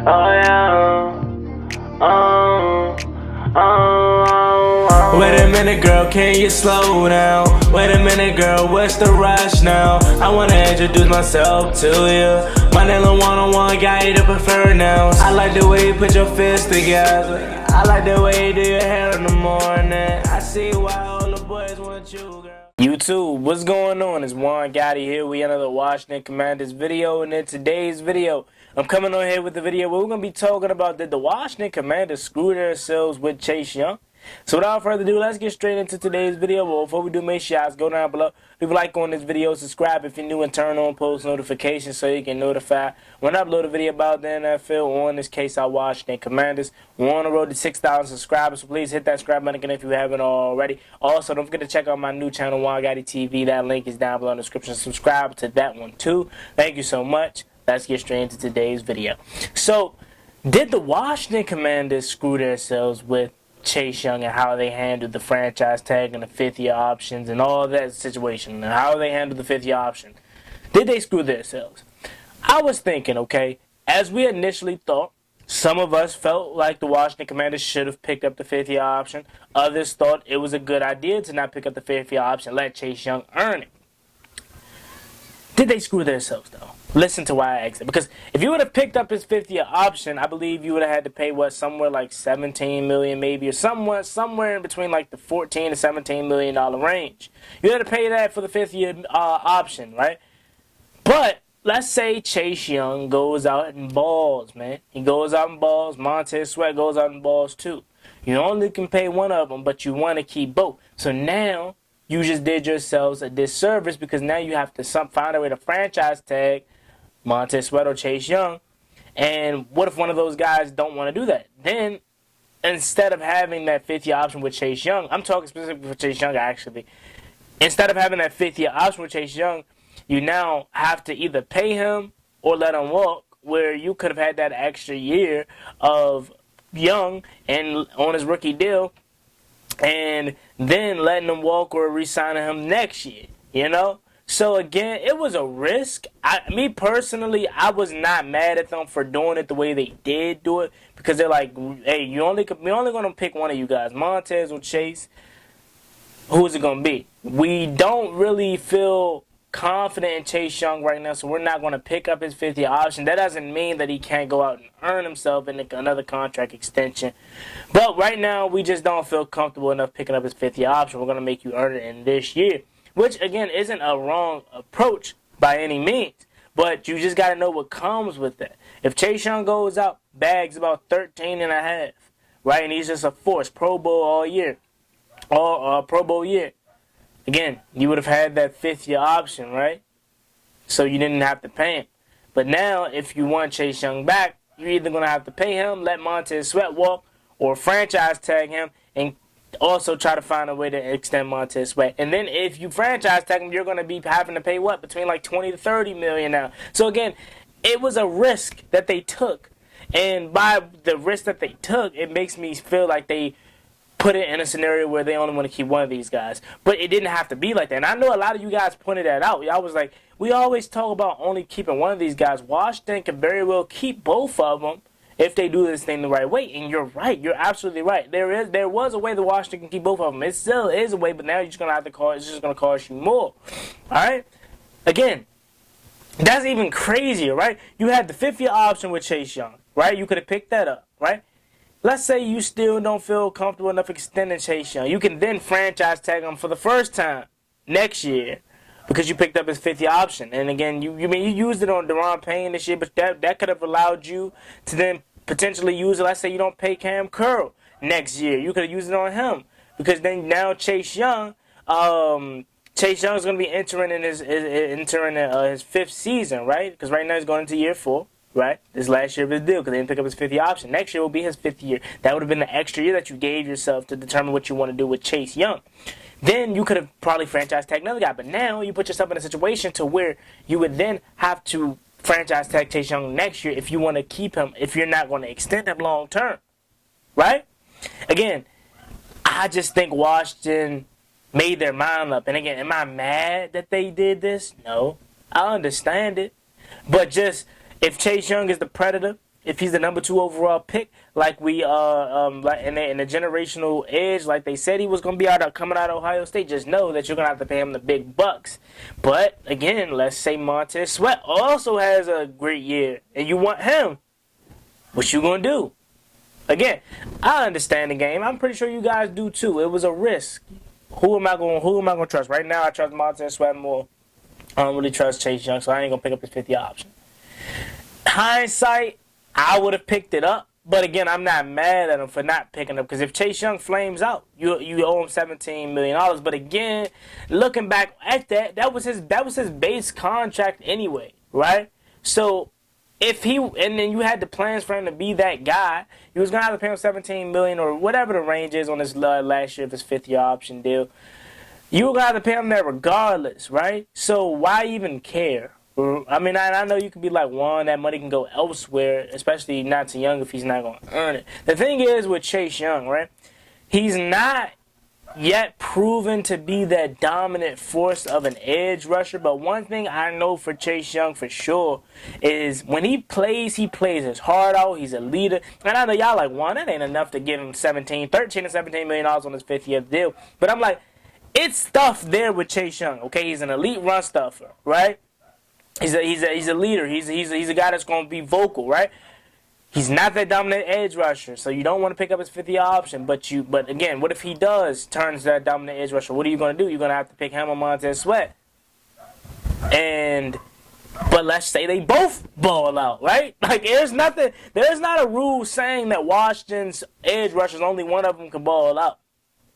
Oh yeah. Wait a minute, girl, can you slow down? Wait a minute, girl, what's the rush now? I wanna introduce myself to you. My name is one-on-one guy to prefer now. I like the way you put your fists together. I like the way you do your hair in the morning. I see why all the boys want you, girl. YouTube, what's going on? It's Juan Gotti here. We another Washington Commanders video, and in today's video, I'm coming on here with the video where we're gonna be talking about did the Washington Commanders screw themselves with Chase Young? So without further ado, let's get straight into today's video. But before we do, make sure you guys go down below, leave a like on this video, subscribe if you're new, and turn on post notifications so you can notify when I upload a video about the NFL, or in this case, our Washington Commanders. We're on the road to 6,000 subscribers, so please hit that subscribe button again if you haven't already. Also, don't forget to check out my new channel, Juan Gotti TV. That link is down below in the description. Subscribe to that one too. Thank you so much. Let's get straight into today's video. So, did the Washington Commanders screw themselves with Chase Young and how they handled the franchise tag and the fifth-year options and all that situation and how they handled the fifth-year option? Did they screw themselves? I was thinking, okay, as we initially thought, some of us felt like the Washington Commanders should have picked up the fifth-year option. Others thought it was a good idea to not pick up the fifth-year option, let Chase Young earn it. Did they screw themselves, though? Listen to why I asked it. Because if you would have picked up his fifth-year option, I believe you would have had to pay, what, somewhere like $17 million maybe, or somewhere in between like the $14 to $17 million range. You had to pay that for the fifth-year option, right? But let's say Chase Young goes out and balls, man. He goes out and balls. Montez Sweat goes out and balls, too. You only can pay one of them, but you want to keep both. So now you just did yourselves a disservice because now you have to find a way to franchise tag Montez Sweat or Chase Young. And what if one of those guys don't want to do that? Then instead of having that fifth-year option with Chase Young, I'm talking specifically for Chase Young actually. Instead of having that fifth-year option with Chase Young, you now have to either pay him or let him walk, where you could have had that extra year of Young and on his rookie deal, and then letting him walk or re-signing him next year, you know? So again, it was a risk. Me personally, I was not mad at them for doing it the way they did do it, because they're like, hey, we're only going to pick one of you guys, Montez or Chase. Who's it going to be? We don't really feel confident in Chase Young right now, so we're not going to pick up his fifth-year option. That doesn't mean that he can't go out and earn himself in another contract extension. But right now, we just don't feel comfortable enough picking up his fifth-year option. We're going to make you earn it in this year, which, again, isn't a wrong approach by any means. But you just got to know what comes with that. If Chase Young goes out, bags about 13 and a half, right, and he's just a force, Pro Bowl all year, or Pro Bowl year, again, you would have had that fifth-year option, right? So you didn't have to pay him. But now, if you want Chase Young back, you're either going to have to pay him, let Montez Sweat walk, or franchise tag him, and also try to find a way to extend Montez Sweat. And then if you franchise tag him, you're going to be having to pay, what, between like $20 to $30 million now. So again, it was a risk that they took. And by the risk that they took, it makes me feel like they put it in a scenario where they only want to keep one of these guys. But it didn't have to be like that. And I know a lot of you guys pointed that out. Y'all was like, we always talk about only keeping one of these guys. Washington can very well keep both of them if they do this thing the right way. And you're right. You're absolutely right. There was a way that Washington can keep both of them. It still is a way, but now you're just going to have to call. It's just going to cost you more. All right? Again, that's even crazier, right? You had the fifth-year option with Chase Young, right? You could have picked that up, right? Let's say you still don't feel comfortable enough extending Chase Young. You can then franchise tag him for the first time next year because you picked up his fifth-year option. And again, you used it on Deron Payne this year, but that could have allowed you to then potentially use it. Let's say you don't pay Cam Curl next year. You could have used it on him because then now Chase Young is going to be entering his fifth season, right? Because right now he's going into year 4. Right? This last year of his deal because they didn't pick up his fifth-year option. Next year will be his fifth year. That would have been the extra year that you gave yourself to determine what you want to do with Chase Young. Then you could have probably franchise tagged another guy. But now you put yourself in a situation to where you would then have to franchise tag Chase Young next year if you want to keep him, if you're not going to extend him long term. Right? Again, I just think Washington made their mind up. And again, am I mad that they did this? No. I understand it. But just, if Chase Young is the predator if he's the number 2 overall pick, like we like in the generational edge, like they said he was gonna be coming out of Ohio State, just know that you're gonna have to pay him the big bucks. But again, let's say Montez Sweat also has a great year, and you want him. What you gonna do? Again, I understand the game. I'm pretty sure you guys do too. It was a risk. Who am I gonna trust? Right now, I trust Montez Sweat more. I don't really trust Chase Young, so I ain't gonna pick up his 50 option. Hindsight, I would have picked it up, but again, I'm not mad at him for not picking up, because if Chase Young flames out, you owe him $17 million. But again, looking back at that was his base contract anyway, right? So if and then you had the plans for him to be that guy, you was gonna have to pay him $17 million or whatever the range is on his last year of his 5th year option deal. You were gonna have to pay him that regardless, right? So why even care? I mean, I know you could be like, Juan, that money can go elsewhere, especially not to Young if he's not going to earn it. The thing is with Chase Young, right? He's not yet proven to be that dominant force of an edge rusher, but one thing I know for Chase Young for sure is when he plays his heart out. He's a leader. And I know y'all like, Juan, that ain't enough to give him $13 to $17 million on his 5th year deal. But I'm like, it's stuff there with Chase Young, okay? He's an elite run stuffer, right? He's a leader. He's a guy that's going to be vocal, right? He's not that dominant edge rusher, so you don't want to pick up his 5th year option. But again, what if he does turns that dominant edge rusher? What are you going to do? You're going to have to pick him or Montez Sweat. But let's say they both ball out, right? Like there's not a rule saying that Washington's edge rushers, only one of them can ball out.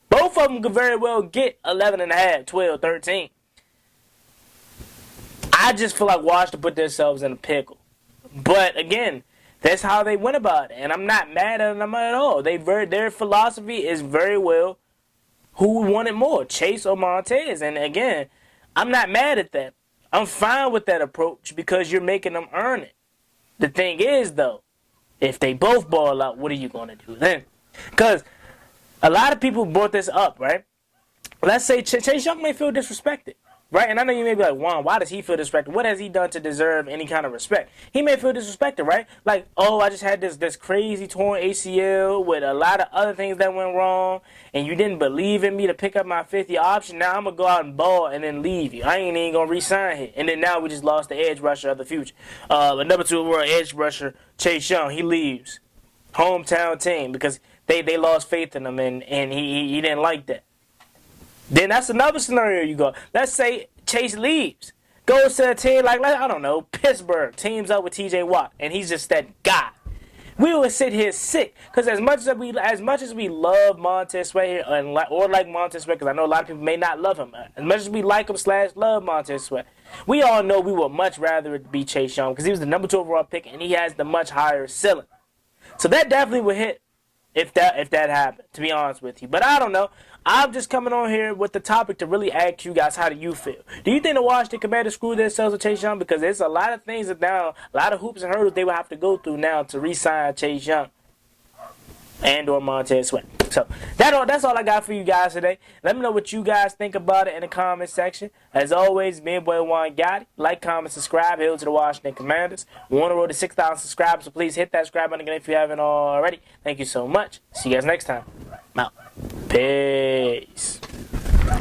Both of them could very well get 11.5, 12, 13. I just feel like Washington put themselves in a pickle. But again, that's how they went about it, and I'm not mad at them at all. Their philosophy is very well who wanted more, Chase or Montez. And again, I'm not mad at that. I'm fine with that approach because you're making them earn it. The thing is, though, if they both ball out, what are you going to do then? Because a lot of people brought this up, right? Let's say Chase Young may feel disrespected, right? And I know you may be like, Juan, why does he feel disrespected? What has he done to deserve any kind of respect? He may feel disrespected, right? Like, oh, I just had this crazy torn ACL with a lot of other things that went wrong, and you didn't believe in me to pick up my 5th year option. Now I'm going to go out and ball and then leave you. I ain't even going to re-sign him. And then now we just lost the edge rusher of the future. The number 2 world edge rusher, Chase Young, he leaves. Hometown team, because they lost faith in him, and he didn't like that. Then that's another scenario you go. Let's say Chase leaves, goes to a team like I don't know, Pittsburgh, teams up with T.J. Watt, and he's just that guy. We would sit here sick because as much as we love Montez Sweat here, or like Montez Sweat, because I know a lot of people may not love him. As much as we like him / love Montez Sweat, we all know we would much rather it be Chase Young because he was the number 2 overall pick and he has the much higher ceiling. So that definitely would hit if that happened, to be honest with you. But I don't know. I'm just coming on here with the topic to really ask you guys, how do you feel? Do you think the Washington Commanders screwed themselves with Chase Young? Because there's a lot of things that now, a lot of hoops and hurdles they will have to go through now to re-sign Chase Young and or Montez Sweat. So that's all I got for you guys today. Let me know what you guys think about it in the comment section. As always, me and boy Juan Gotti. Like, comment, subscribe. Hail to the Washington Commanders. We want to roll to 6,000 subscribers, so please hit that subscribe button again if you haven't already. Thank you so much. See you guys next time. I'm out. Peace.